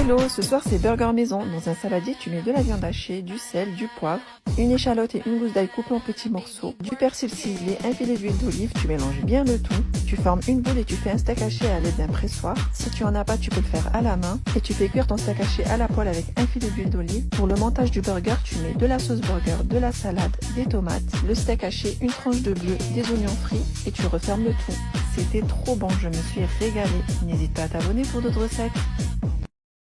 Hello, ce soir c'est burger maison. Dans un saladier, tu mets de la viande hachée, du sel, du poivre, une échalote et une gousse d'ail coupée en petits morceaux, du persil ciselé, un filet d'huile d'olive, tu mélanges bien le tout. Tu formes une boule et tu fais un steak haché à l'aide d'un pressoir. Si tu en as pas, tu peux le faire à la main. Et tu fais cuire ton steak haché à la poêle avec un filet d'huile d'olive. Pour le montage du burger, tu mets de la sauce burger, de la salade, des tomates, le steak haché, une tranche de bleu, des oignons frits et tu refermes le tout. C'était trop bon, je me suis régalée. N'hésite pas à t'abonner pour d'autres recettes.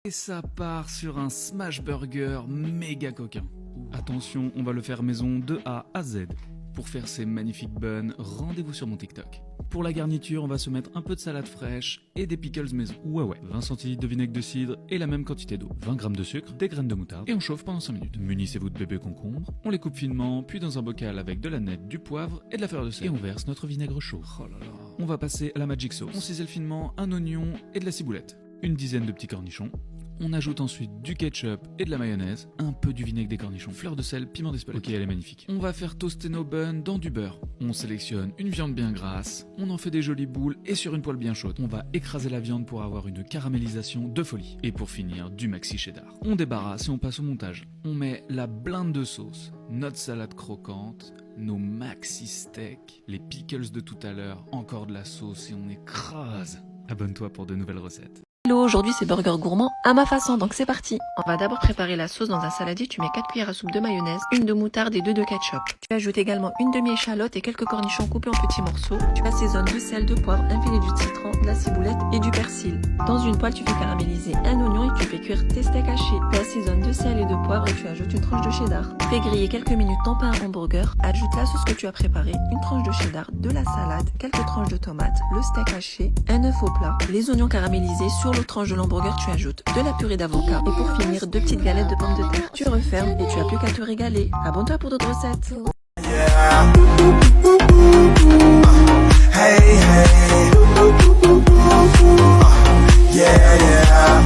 Et ça part sur un smash burger méga coquin. Attention, on va le faire maison de A à Z. Pour faire ces magnifiques buns, rendez-vous sur mon TikTok. Pour la garniture, on va se mettre un peu de salade fraîche et des pickles maison. Ouais, 20 centilitres de vinaigre de cidre et la même quantité d'eau. 20 g de sucre, des graines de moutarde et on chauffe pendant 5 minutes. Munissez-vous de bébés concombres, on les coupe finement, puis dans un bocal avec de la nette, du poivre et de la fleur de sel. Et on verse notre vinaigre chaud. Oh là là. On va passer à la magic sauce. On cisèle finement un oignon et de la ciboulette. Une dizaine de petits cornichons. On ajoute ensuite du ketchup et de la mayonnaise, un peu du vinaigre des cornichons, fleur de sel, piment d'Espelette. Ok, elle est magnifique. On va faire toaster nos buns dans du beurre. On sélectionne une viande bien grasse, on en fait des jolies boules et sur une poêle bien chaude. On va écraser la viande pour avoir une caramélisation de folie. Et pour finir, du maxi cheddar. On débarrasse et on passe au montage. On met la blinde de sauce, notre salade croquante, nos maxi steaks, les pickles de tout à l'heure, encore de la sauce et on écrase. Abonne-toi pour de nouvelles recettes. Hello, aujourd'hui c'est burger gourmand à ma façon, donc c'est parti. On va d'abord préparer la sauce dans un saladier, tu mets 4 cuillères à soupe de mayonnaise, une de moutarde et 2 de ketchup. Tu ajoutes également une demi-échalote et quelques cornichons coupés en petits morceaux. Tu assaisonnes de sel, de poivre, un filet d'huile de citron, de la ciboulette et du persil. Dans une poêle, tu fais caraméliser un oignon et tu fais cuire tes steaks hachés. Tu assaisonnes de sel et de poivre et tu ajoutes une tranche de cheddar. Fais griller quelques minutes ton pain hamburger, ajoute la sauce que tu as préparée, une tranche de cheddar, de la salade, quelques tranches de tomates, le steak haché, un œuf au plat, les oignons caramélisés. Sur l'autre tranche de l'hamburger, tu ajoutes de la purée d'avocat et pour finir, 2 petites galettes de pommes de terre. Tu refermes et tu as plus qu'à te régaler. Abonne-toi pour d'autres recettes. Yeah. Hey, hey. Yeah.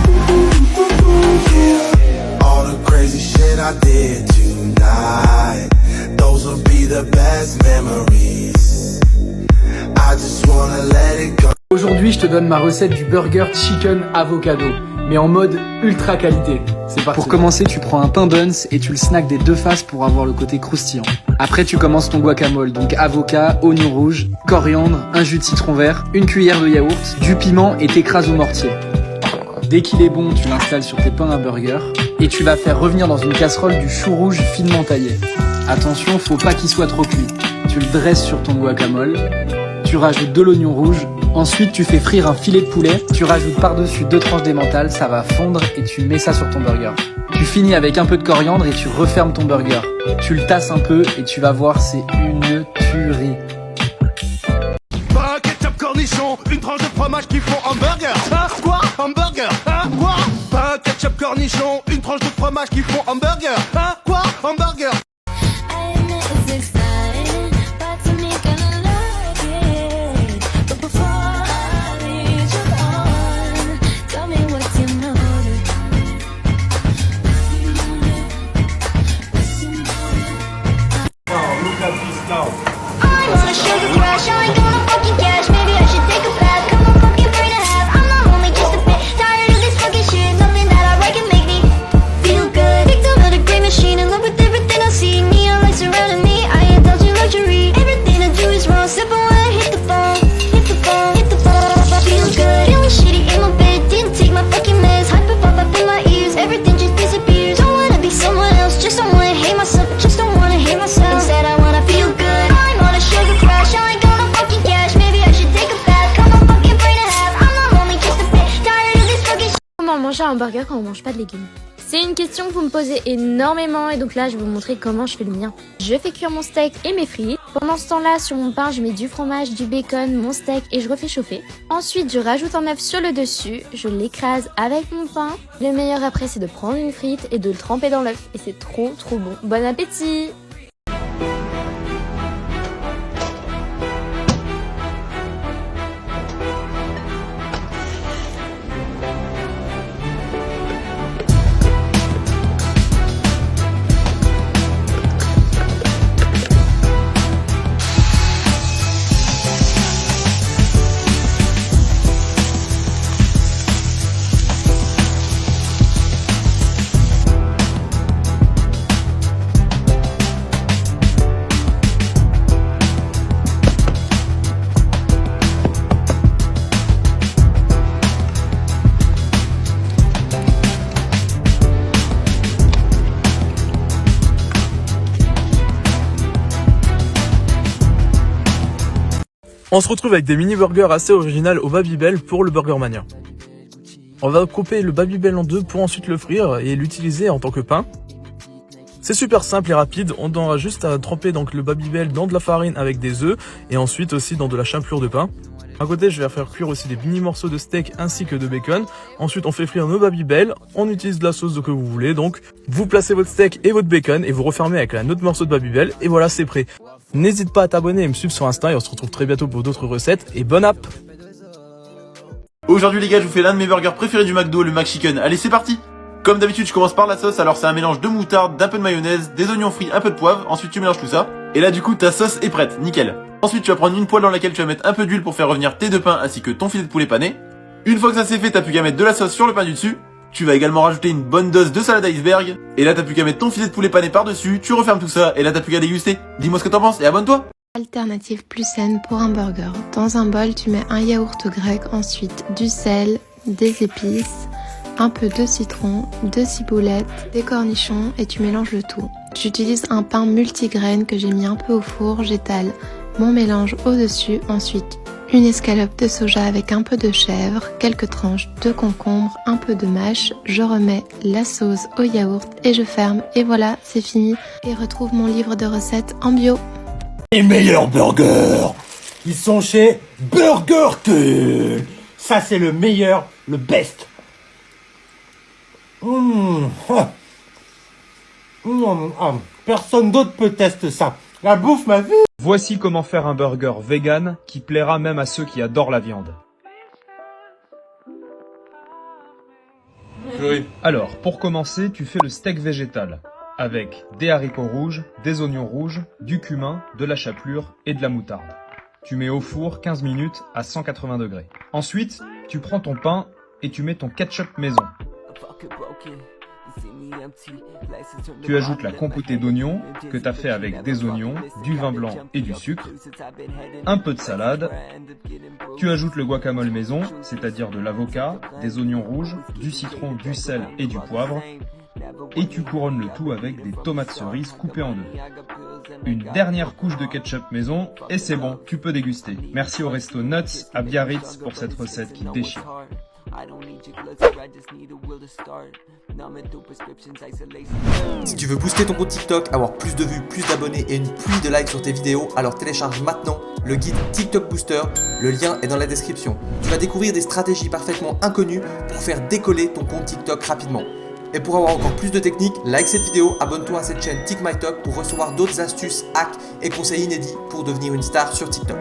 All the crazy shit I did tonight, those will be the best memories. I just wanna let it go. Aujourd'hui, je te donne ma recette du burger chicken avocado, mais en mode ultra qualité. C'est parti. Pour commencer, tu prends un pain buns et tu le snacks des deux faces pour avoir le côté croustillant. Après, tu commences ton guacamole, donc avocat, oignon rouge, coriandre, un jus de citron vert, une cuillère de yaourt, du piment et t'écrases au mortier. Dès qu'il est bon, tu l'installes sur tes pains à burger et tu vas faire revenir dans une casserole du chou rouge finement taillé. Attention, faut pas qu'il soit trop cuit. Tu le dresses sur ton guacamole, tu rajoutes de l'oignon rouge. Ensuite, tu fais frire un filet de poulet, tu rajoutes par-dessus 2 tranches d'emmental, ça va fondre et tu mets ça sur ton burger. Tu finis avec un peu de coriandre et tu refermes ton burger. Tu le tasses un peu et tu vas voir, c'est une tuerie. Pain, ketchup, cornichon, une tranche de fromage qui font hamburger. Hein? Quoi? Hamburger? Hein? Quoi? Pain, ketchup, cornichon, une tranche de fromage qui font hamburger. Hein? Quoi? Hamburger? Manger un burger quand on mange pas de légumes? C'est une question que vous me posez énormément et donc là je vais vous montrer comment je fais le mien. Je fais cuire mon steak et mes frites. Pendant ce temps-là, sur mon pain, je mets du fromage, du bacon, mon steak et je refais chauffer. Ensuite, je rajoute un œuf sur le dessus, je l'écrase avec mon pain. Le meilleur après, c'est de prendre une frite et de le tremper dans l'œuf et c'est trop bon. Bon appétit! On se retrouve avec des mini burgers assez originales au Babybel pour le Burger Mania. On va couper le Babybel en deux pour ensuite le frire et l'utiliser en tant que pain. C'est super simple et rapide, on aura juste à tremper donc le Babybel dans de la farine avec des œufs et ensuite aussi dans de la chapelure de pain. À côté, je vais faire cuire aussi des mini morceaux de steak ainsi que de bacon. Ensuite, on fait frire nos Babybel, on utilise de la sauce que vous voulez. Donc, vous placez votre steak et votre bacon et vous refermez avec un autre morceau de Babybel et voilà, c'est prêt. N'hésite pas à t'abonner et me suivre sur Insta et on se retrouve très bientôt pour d'autres recettes et bonne app! Aujourd'hui les gars, je vous fais l'un de mes burgers préférés du McDo, le McChicken. Allez, c'est parti! Comme d'habitude, je commence par la sauce, alors c'est un mélange de moutarde, d'un peu de mayonnaise, des oignons frits, un peu de poivre, ensuite tu mélanges tout ça. Et là du coup, ta sauce est prête, nickel. Ensuite, tu vas prendre une poêle dans laquelle tu vas mettre un peu d'huile pour faire revenir tes deux pains ainsi que ton filet de poulet pané. Une fois que ça c'est fait, t'as plus qu'à mettre de la sauce sur le pain du dessus. Tu vas également rajouter une bonne dose de salade iceberg. Et là, t'as plus qu'à mettre ton filet de poulet pané par-dessus, tu refermes tout ça, et là t'as plus qu'à déguster. Dis-moi ce que t'en penses et abonne-toi! Alternative plus saine pour un burger. Dans un bol, tu mets un yaourt grec, ensuite du sel, des épices, un peu de citron, de ciboulette, des cornichons et tu mélanges le tout. J'utilise un pain multigraine que j'ai mis un peu au four, j'étale mon mélange au-dessus, ensuite une escalope de soja avec un peu de chèvre, quelques tranches de concombre, un peu de mâche, je remets la sauce au yaourt et je ferme et voilà, c'est fini. Et retrouve mon livre de recettes en bio. Les meilleurs burgers, ils sont chez Burger King. Ça c'est le meilleur, le best. Personne d'autre peut tester ça. La bouffe ma vie. Voici comment faire un burger vegan qui plaira même à ceux qui adorent la viande. Oui. Alors, pour commencer, tu fais le steak végétal avec des haricots rouges, des oignons rouges, du cumin, de la chapelure et de la moutarde. Tu mets au four 15 minutes à 180 degrés. Ensuite, tu prends ton pain et tu mets ton ketchup maison. Tu ajoutes la compotée d'oignons que tu as fait avec des oignons, du vin blanc et du sucre, un peu de salade. Tu ajoutes le guacamole maison, c'est-à-dire de l'avocat, des oignons rouges, du citron, du sel et du poivre. Et tu couronnes le tout avec des tomates cerises coupées en deux. Une dernière couche de ketchup maison et c'est bon, tu peux déguster. Merci au resto Nuts à Biarritz pour cette recette qui déchire. Si tu veux booster ton compte TikTok, avoir plus de vues, plus d'abonnés et une pluie de likes sur tes vidéos, alors télécharge maintenant le guide TikTok Booster, le lien est dans la description. Tu vas découvrir des stratégies parfaitement inconnues pour faire décoller ton compte TikTok rapidement. Et pour avoir encore plus de techniques, like cette vidéo, abonne-toi à cette chaîne TikMyTok pour recevoir d'autres astuces, hacks et conseils inédits pour devenir une star sur TikTok.